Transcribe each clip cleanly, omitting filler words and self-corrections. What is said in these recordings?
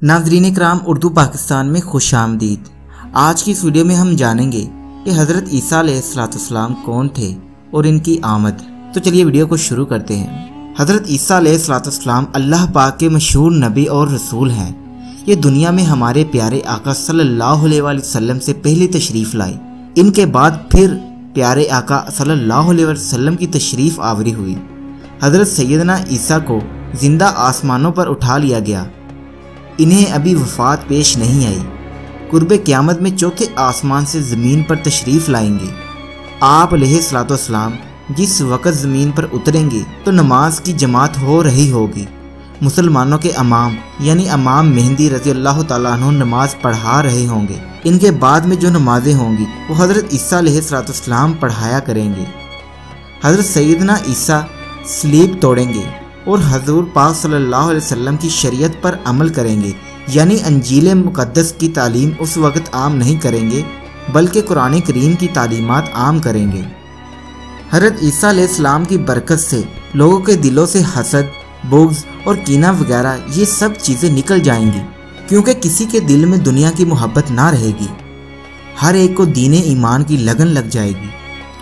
नाज़रीन इकराम, उर्दू पाकिस्तान में खुशामदीद। आज की इस वीडियो में हम जानेंगे कि हज़रत ईसा अलैहिस्सलाम कौन थे और इनकी आमद। तो चलिए वीडियो को शुरू करते हैं। हज़रत ईसा अलैहिस्सलाम अल्लाह पाक के मशहूर नबी और रसूल हैं। ये दुनिया में हमारे प्यारे आका सल्लल्लाहु अलैहि वसल्लम से पहले तशरीफ़ लाए। इनके बाद फिर प्यारे आका सल्लल्लाहु अलैहि वसल्लम की तशरीफ़ आवरी हुई। हज़रत सैयदना ईसा को ज़िंदा आसमानों पर उठा लिया गया। इन्हें अभी वफ़ात पेश नहीं आई। कुर्बे क़यामत में चौथे आसमान से ज़मीन पर तशरीफ़ लाएंगे। आप अलैहिस्सलाम जिस वक़्त ज़मीन पर उतरेंगे तो नमाज की जमात हो रही होगी। मुसलमानों के इमाम यानी इमाम मेहदी रज़ी अल्लाह ताला अन्हु नमाज पढ़ा रहे होंगे। इनके बाद में जो नमाजें होंगी वो हज़रत ईसा अलैहिस्सलाम पढ़ाया करेंगे। हज़रत सैयदना ईसा सलीब तोड़ेंगे और हज़ूर पाक सल्लल्लाहु अलैहि वसल्लम की शरीयत पर अमल करेंगे, यानी अंजील मुक़द्दस की तालीम उस वक़्त आम नहीं करेंगे बल्कि कुरान करीम की तालीमात आम करेंगे। हज़रत ईसा अलैहिस्सलाम की बरकत से लोगों के दिलों से हसद, बुग़्ज़ और कीना वगैरह ये सब चीज़ें निकल जाएंगी, क्योंकि किसी के दिल में दुनिया की मोहब्बत ना रहेगी। हर एक को दीन ईमान की लगन लग जाएगी,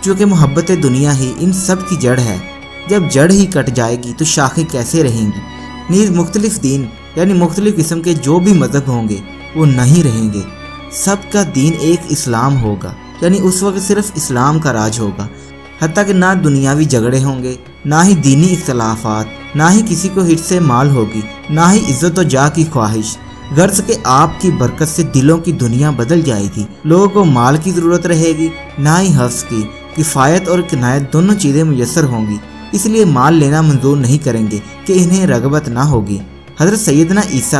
क्योंकि मोहब्बत दुनिया ही इन सब की जड़ है। जब जड़ ही कट जाएगी तो शाखें कैसे रहेंगी। नीज़ मुख्तलिफ दीन यानी मुख्तलिफ किस्म के जो भी मज़हब होंगे वो नहीं रहेंगे। सबका दीन एक इस्लाम होगा, यानी उस वक्त सिर्फ इस्लाम का राज होगा। हत्ता कि ना दुनियावी झगड़े होंगे, ना ही दीनी इख्तलाफात, ना ही किसी को हिट से माल होगी, ना ही इज्जत और जा की ख्वाहिश। गर्ज के आपकी बरकत से दिलों की दुनिया बदल जाएगी। लोगों को माल की ज़रूरत रहेगी, ना ही हफ्स की। किफ़ायत और किनायत दोनों चीज़ें मुयस्सर होंगी, इसलिए माल लेना मंजूर नहीं करेंगे कि इन्हें रगबत ना होगी। हज़रत सैयदना ईसा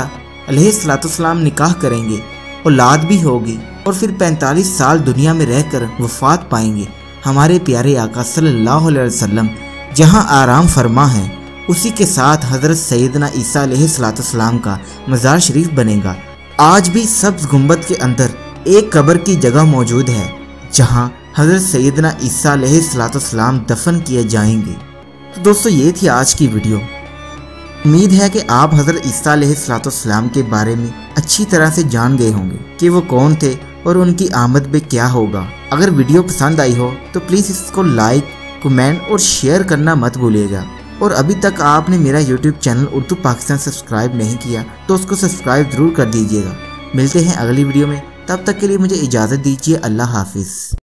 अलैहिस्सलाम निकाह करेंगे, औलाद भी होगी और फिर 45 साल दुनिया में रहकर वफ़ात पाएंगे। हमारे प्यारे आका सल्लल्लाहु अलैहि वसल्लम जहां आराम फरमा है, उसी के साथ हज़रत सैयदना ईसा अलैहिस्सलाम का मज़ार शरीफ बनेगा। आज भी सब्ज़ गुंबद के अंदर एक कब्र की जगह मौजूद है जहां हज़रत सैयदना ईसा अलैहिस्सलाम दफन किए जाएंगे। तो दोस्तों, ये थी आज की वीडियो। उम्मीद है कि आप हज़रत ईसा अलैहिस्सलाम के बारे में अच्छी तरह से जान गए होंगे कि वो कौन थे और उनकी आमद में क्या होगा। अगर वीडियो पसंद आई हो तो प्लीज़ इसको लाइक, कमेंट और शेयर करना मत भूलिएगा। और अभी तक आपने मेरा YouTube channel Urdu Pakistan subscribe नहीं किया तो उसको सब्सक्राइब ज़रूर कर दीजिएगा। मिलते हैं अगली वीडियो में, तब तक के लिए मुझे इजाज़त दीजिए। अल्लाह हाफिज़।